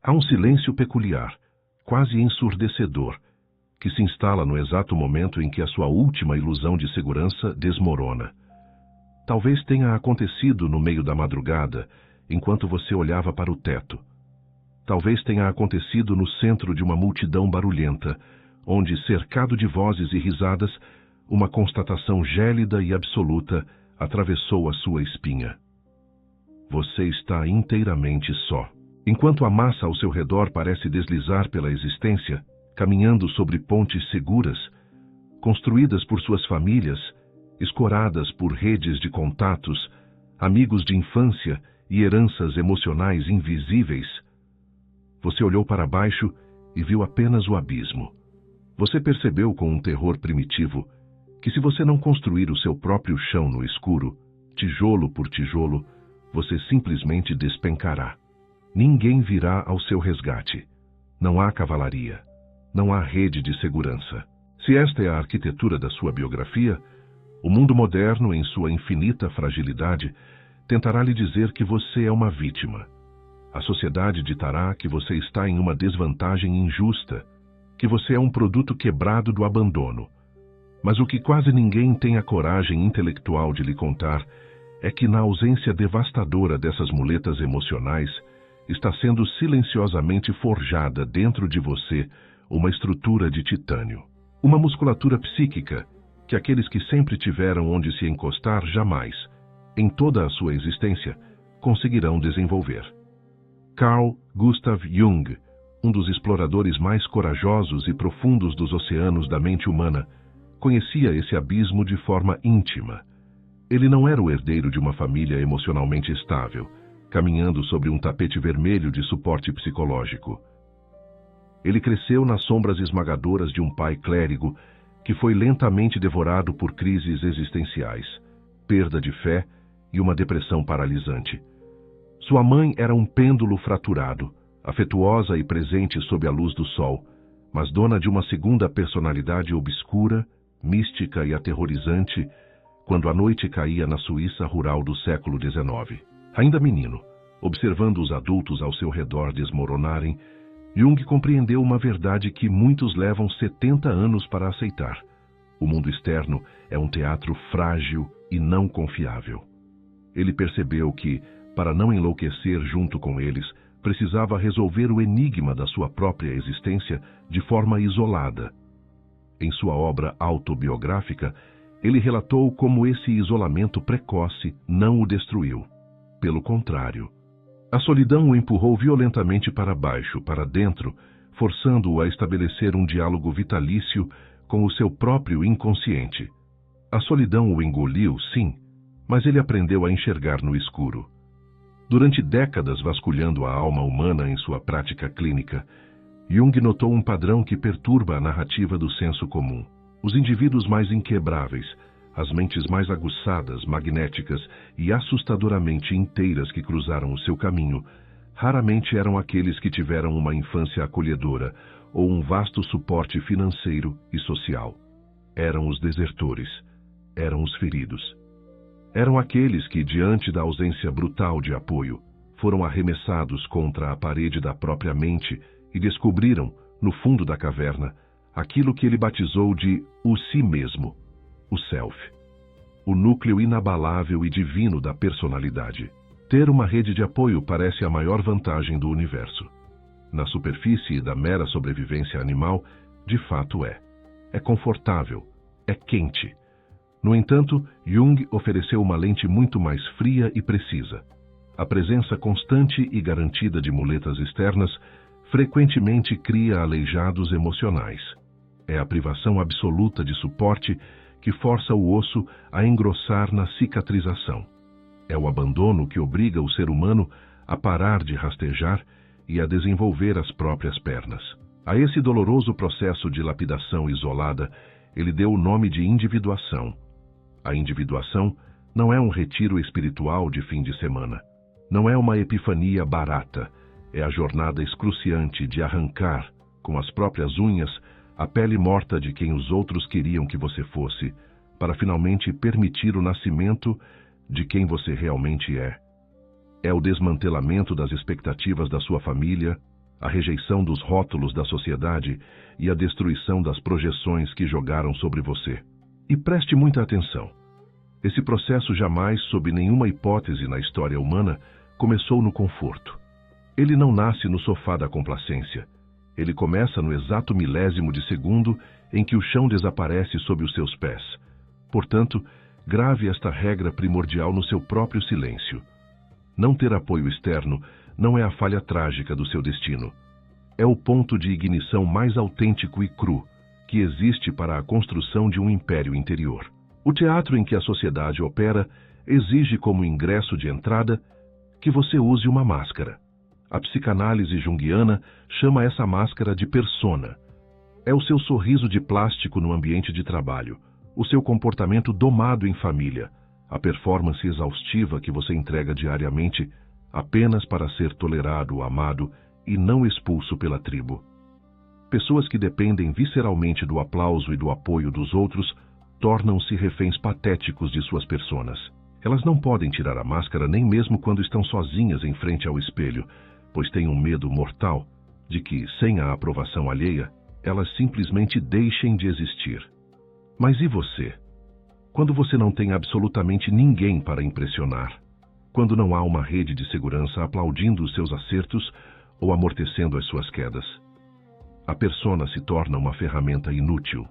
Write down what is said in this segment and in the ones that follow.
Há um silêncio peculiar, quase ensurdecedor, que se instala no exato momento em que a sua última ilusão de segurança desmorona. Talvez tenha acontecido no meio da madrugada, enquanto você olhava para o teto. Talvez tenha acontecido no centro de uma multidão barulhenta, onde, cercado de vozes e risadas, uma constatação gélida e absoluta atravessou a sua espinha. Você está inteiramente só. Enquanto a massa ao seu redor parece deslizar pela existência, caminhando sobre pontes seguras, construídas por suas famílias, escoradas por redes de contatos, amigos de infância e heranças emocionais invisíveis, você olhou para baixo e viu apenas o abismo. Você percebeu com um terror primitivo que se você não construir o seu próprio chão no escuro, tijolo por tijolo, você simplesmente despencará. Ninguém virá ao seu resgate. Não há cavalaria. Não há rede de segurança. Se esta é a arquitetura da sua biografia, o mundo moderno, em sua infinita fragilidade, tentará lhe dizer que você é uma vítima. A sociedade ditará que você está em uma desvantagem injusta, que você é um produto quebrado do abandono. Mas o que quase ninguém tem a coragem intelectual de lhe contar é que, na ausência devastadora dessas muletas emocionais, está sendo silenciosamente forjada dentro de você uma estrutura de titânio. Uma musculatura psíquica que aqueles que sempre tiveram onde se encostar jamais, em toda a sua existência, conseguirão desenvolver. Carl Gustav Jung, um dos exploradores mais corajosos e profundos dos oceanos da mente humana, conhecia esse abismo de forma íntima. Ele não era o herdeiro de uma família emocionalmente estável, caminhando sobre um tapete vermelho de suporte psicológico. Ele cresceu nas sombras esmagadoras de um pai clérigo que foi lentamente devorado por crises existenciais, perda de fé e uma depressão paralisante. Sua mãe era um pêndulo fraturado, afetuosa e presente sob a luz do sol, mas dona de uma segunda personalidade obscura, mística e aterrorizante, quando a noite caía na Suíça rural do século XIX. Ainda menino, observando os adultos ao seu redor desmoronarem, Jung compreendeu uma verdade que muitos levam 70 anos para aceitar. O mundo externo é um teatro frágil e não confiável. Ele percebeu que, para não enlouquecer junto com eles, precisava resolver o enigma da sua própria existência de forma isolada. Em sua obra autobiográfica, ele relatou como esse isolamento precoce não o destruiu. Pelo contrário, a solidão o empurrou violentamente para baixo, para dentro, forçando-o a estabelecer um diálogo vitalício com o seu próprio inconsciente. A solidão o engoliu, sim, mas ele aprendeu a enxergar no escuro. Durante décadas vasculhando a alma humana em sua prática clínica, Jung notou um padrão que perturba a narrativa do senso comum. Os indivíduos mais inquebráveis, as mentes mais aguçadas, magnéticas e assustadoramente inteiras que cruzaram o seu caminho, raramente eram aqueles que tiveram uma infância acolhedora ou um vasto suporte financeiro e social. Eram os desertores, eram os feridos. Eram aqueles que, diante da ausência brutal de apoio, foram arremessados contra a parede da própria mente e descobriram, no fundo da caverna, aquilo que ele batizou de o si mesmo, o self, o núcleo inabalável e divino da personalidade. Ter uma rede de apoio parece a maior vantagem do universo. Na superfície da mera sobrevivência animal, de fato é. É confortável, é quente. No entanto, Jung ofereceu uma lente muito mais fria e precisa. A presença constante e garantida de muletas externas frequentemente cria aleijados emocionais. É a privação absoluta de suporte que força o osso a engrossar na cicatrização. É o abandono que obriga o ser humano a parar de rastejar e a desenvolver as próprias pernas. A esse doloroso processo de lapidação isolada, ele deu o nome de individuação. A individuação não é um retiro espiritual de fim de semana. Não é uma epifania barata. É a jornada excruciante de arrancar, com as próprias unhas, a pele morta de quem os outros queriam que você fosse, para finalmente permitir o nascimento de quem você realmente é. É o desmantelamento das expectativas da sua família, a rejeição dos rótulos da sociedade e a destruição das projeções que jogaram sobre você. E preste muita atenção. Esse processo jamais, sob nenhuma hipótese na história humana, começou no conforto. Ele não nasce no sofá da complacência. Ele começa no exato milésimo de segundo em que o chão desaparece sob os seus pés. Portanto, grave esta regra primordial no seu próprio silêncio. Não ter apoio externo não é a falha trágica do seu destino. É o ponto de ignição mais autêntico e cru que existe para a construção de um império interior. O teatro em que a sociedade opera exige como ingresso de entrada que você use uma máscara. A psicanálise junguiana chama essa máscara de persona. É o seu sorriso de plástico no ambiente de trabalho, o seu comportamento domado em família, a performance exaustiva que você entrega diariamente apenas para ser tolerado, amado e não expulso pela tribo. Pessoas que dependem visceralmente do aplauso e do apoio dos outros tornam-se reféns patéticos de suas personas. Elas não podem tirar a máscara nem mesmo quando estão sozinhas em frente ao espelho, pois têm um medo mortal de que, sem a aprovação alheia, elas simplesmente deixem de existir. Mas e você? Quando você não tem absolutamente ninguém para impressionar? Quando não há uma rede de segurança aplaudindo os seus acertos ou amortecendo as suas quedas? A persona se torna uma ferramenta inútil.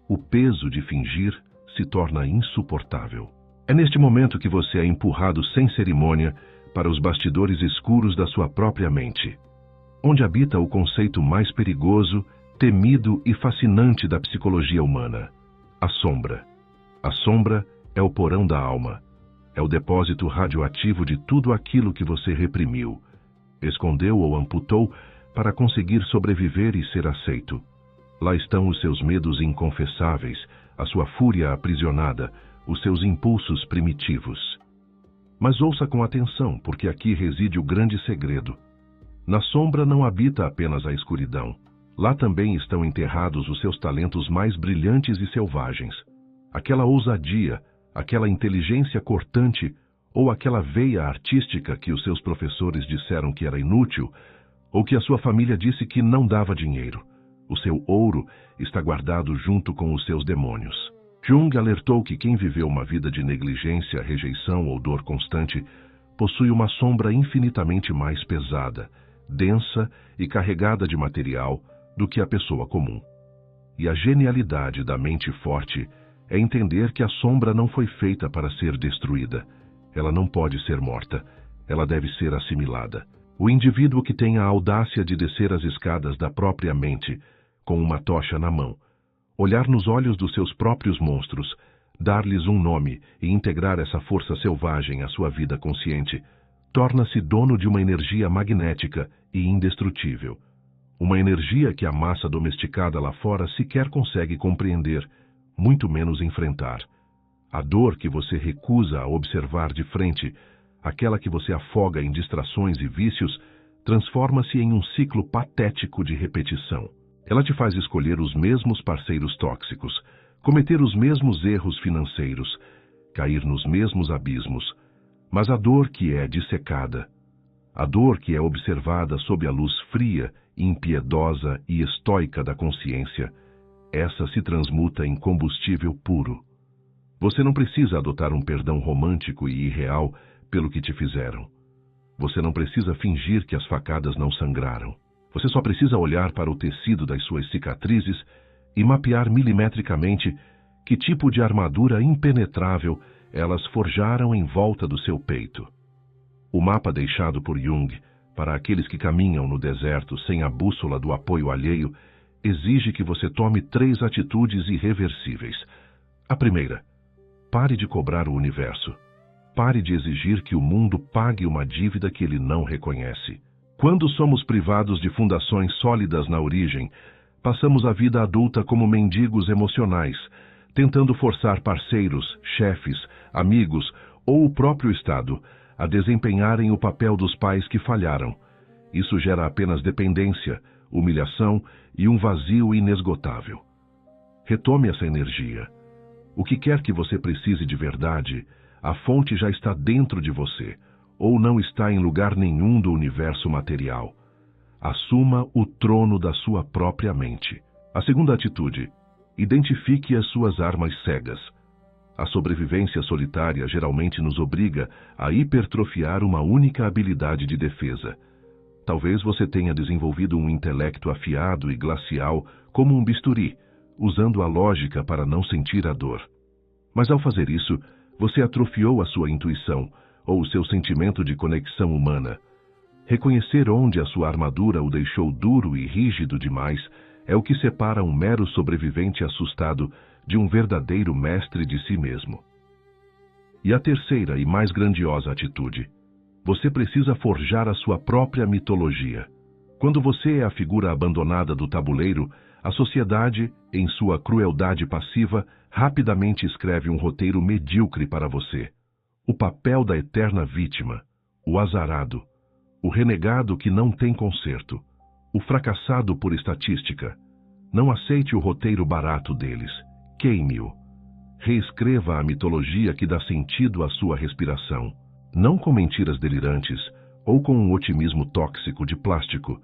O peso de fingir se torna insuportável. É neste momento que você é empurrado sem cerimônia para os bastidores escuros da sua própria mente, onde habita o conceito mais perigoso, temido e fascinante da psicologia humana: a sombra. A sombra é o porão da alma. É o depósito radioativo de tudo aquilo que você reprimiu, escondeu ou amputou para conseguir sobreviver e ser aceito. Lá estão os seus medos inconfessáveis, a sua fúria aprisionada, os seus impulsos primitivos. Mas ouça com atenção, porque aqui reside o grande segredo. Na sombra não habita apenas a escuridão. Lá também estão enterrados os seus talentos mais brilhantes e selvagens. Aquela ousadia, aquela inteligência cortante ou aquela veia artística que os seus professores disseram que era inútil ou que a sua família disse que não dava dinheiro. O seu ouro está guardado junto com os seus demônios. Jung alertou que quem viveu uma vida de negligência, rejeição ou dor constante possui uma sombra infinitamente mais pesada, densa e carregada de material do que a pessoa comum. E a genialidade da mente forte é entender que a sombra não foi feita para ser destruída. Ela não pode ser morta. Ela deve ser assimilada. O indivíduo que tem a audácia de descer as escadas da própria mente, com uma tocha na mão, olhar nos olhos dos seus próprios monstros, dar-lhes um nome e integrar essa força selvagem à sua vida consciente, torna-se dono de uma energia magnética e indestrutível. Uma energia que a massa domesticada lá fora sequer consegue compreender, muito menos enfrentar. A dor que você recusa a observar de frente, aquela que você afoga em distrações e vícios, transforma-se em um ciclo patético de repetição. Ela te faz escolher os mesmos parceiros tóxicos, cometer os mesmos erros financeiros, cair nos mesmos abismos. Mas a dor que é dissecada, a dor que é observada sob a luz fria, impiedosa e estoica da consciência, essa se transmuta em combustível puro. Você não precisa adotar um perdão romântico e irreal pelo que te fizeram. Você não precisa fingir que as facadas não sangraram. Você só precisa olhar para o tecido das suas cicatrizes e mapear milimetricamente que tipo de armadura impenetrável elas forjaram em volta do seu peito. O mapa deixado por Jung para aqueles que caminham no deserto sem a bússola do apoio alheio exige que você tome 3 atitudes irreversíveis. A primeira: pare de cobrar o universo. Pare de exigir que o mundo pague uma dívida que ele não reconhece. Quando somos privados de fundações sólidas na origem, passamos a vida adulta como mendigos emocionais, tentando forçar parceiros, chefes, amigos ou o próprio Estado a desempenharem o papel dos pais que falharam. Isso gera apenas dependência, humilhação e um vazio inesgotável. Retome essa energia. O que quer que você precise de verdade, a fonte já está dentro de você, ou não está em lugar nenhum do universo material. Assuma o trono da sua própria mente. A segunda atitude: identifique as suas armas cegas. A sobrevivência solitária geralmente nos obriga a hipertrofiar uma única habilidade de defesa. Talvez você tenha desenvolvido um intelecto afiado e glacial como um bisturi, usando a lógica para não sentir a dor. Mas ao fazer isso, você atrofiou a sua intuição, ou o seu sentimento de conexão humana. Reconhecer onde a sua armadura o deixou duro e rígido demais é o que separa um mero sobrevivente assustado de um verdadeiro mestre de si mesmo. E a terceira e mais grandiosa atitude: você precisa forjar a sua própria mitologia. Quando você é a figura abandonada do tabuleiro, a sociedade, em sua crueldade passiva, rapidamente escreve um roteiro medíocre para você. O papel da eterna vítima, o azarado, o renegado que não tem conserto, o fracassado por estatística. Não aceite o roteiro barato deles. Queime-o. Reescreva a mitologia que dá sentido à sua respiração. Não com mentiras delirantes ou com um otimismo tóxico de plástico,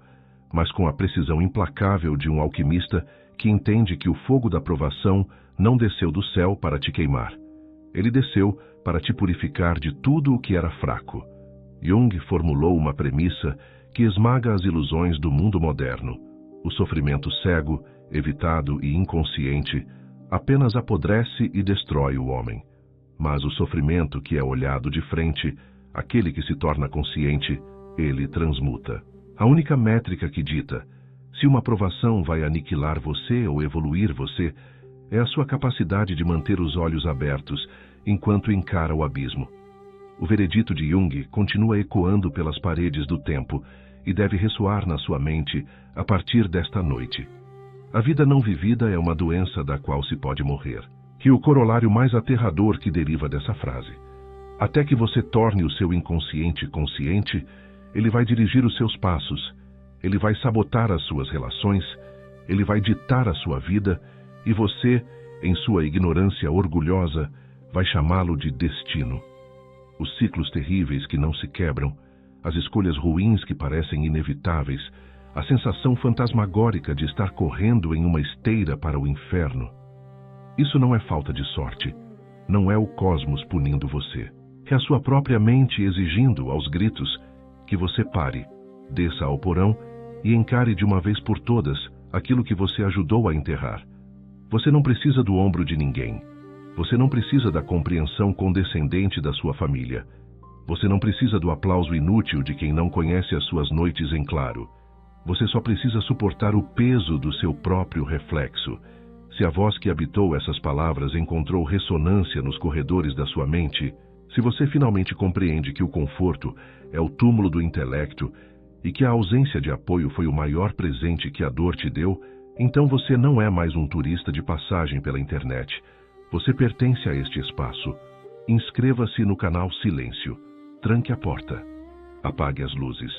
mas com a precisão implacável de um alquimista que entende que o fogo da provação não desceu do céu para te queimar. Ele desceu para te purificar de tudo o que era fraco. Jung formulou uma premissa que esmaga as ilusões do mundo moderno. O sofrimento cego, evitado e inconsciente apenas apodrece e destrói o homem. Mas o sofrimento que é olhado de frente, aquele que se torna consciente, ele transmuta. A única métrica que dita se uma provação vai aniquilar você ou evoluir você é a sua capacidade de manter os olhos abertos enquanto encara o abismo. O veredito de Jung continua ecoando pelas paredes do tempo e deve ressoar na sua mente a partir desta noite. A vida não vivida é uma doença da qual se pode morrer. Que o corolário mais aterrador que deriva dessa frase: até que você torne o seu inconsciente consciente, ele vai dirigir os seus passos, ele vai sabotar as suas relações, ele vai ditar a sua vida, e você, em sua ignorância orgulhosa, vai chamá-lo de destino. Os ciclos terríveis que não se quebram, as escolhas ruins que parecem inevitáveis, a sensação fantasmagórica de estar correndo em uma esteira para o inferno. Isso não é falta de sorte, não é o cosmos punindo você. É a sua própria mente exigindo, aos gritos, que você pare, desça ao porão e encare de uma vez por todas aquilo que você ajudou a enterrar. Você não precisa do ombro de ninguém. Você não precisa da compreensão condescendente da sua família. Você não precisa do aplauso inútil de quem não conhece as suas noites em claro. Você só precisa suportar o peso do seu próprio reflexo. Se a voz que habitou essas palavras encontrou ressonância nos corredores da sua mente, se você finalmente compreende que o conforto é o túmulo do intelecto e que a ausência de apoio foi o maior presente que a dor te deu, então você não é mais um turista de passagem pela internet. Você pertence a este espaço. Inscreva-se no canal Silêncio. Tranque a porta. Apague as luzes.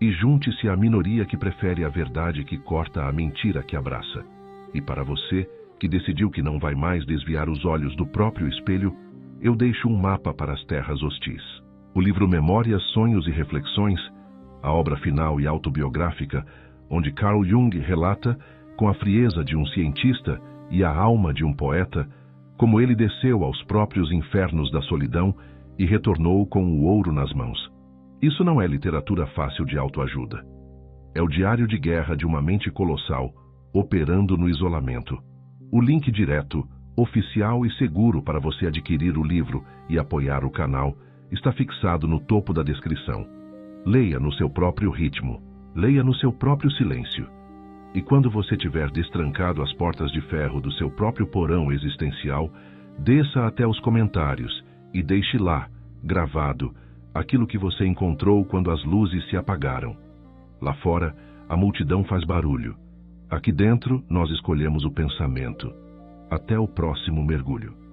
E junte-se à minoria que prefere a verdade que corta a mentira que abraça. E para você, que decidiu que não vai mais desviar os olhos do próprio espelho, eu deixo um mapa para as terras hostis. O livro Memórias, Sonhos e Reflexões, a obra final e autobiográfica, onde Carl Jung relata, com a frieza de um cientista e a alma de um poeta, como ele desceu aos próprios infernos da solidão e retornou com o ouro nas mãos. Isso não é literatura fácil de autoajuda. É o diário de guerra de uma mente colossal, operando no isolamento. O link direto, oficial e seguro para você adquirir o livro e apoiar o canal está fixado no topo da descrição. Leia no seu próprio ritmo, leia no seu próprio silêncio. E quando você tiver destrancado as portas de ferro do seu próprio porão existencial, desça até os comentários e deixe lá, gravado, aquilo que você encontrou quando as luzes se apagaram. Lá fora, a multidão faz barulho. Aqui dentro, nós escolhemos o pensamento. Até o próximo mergulho.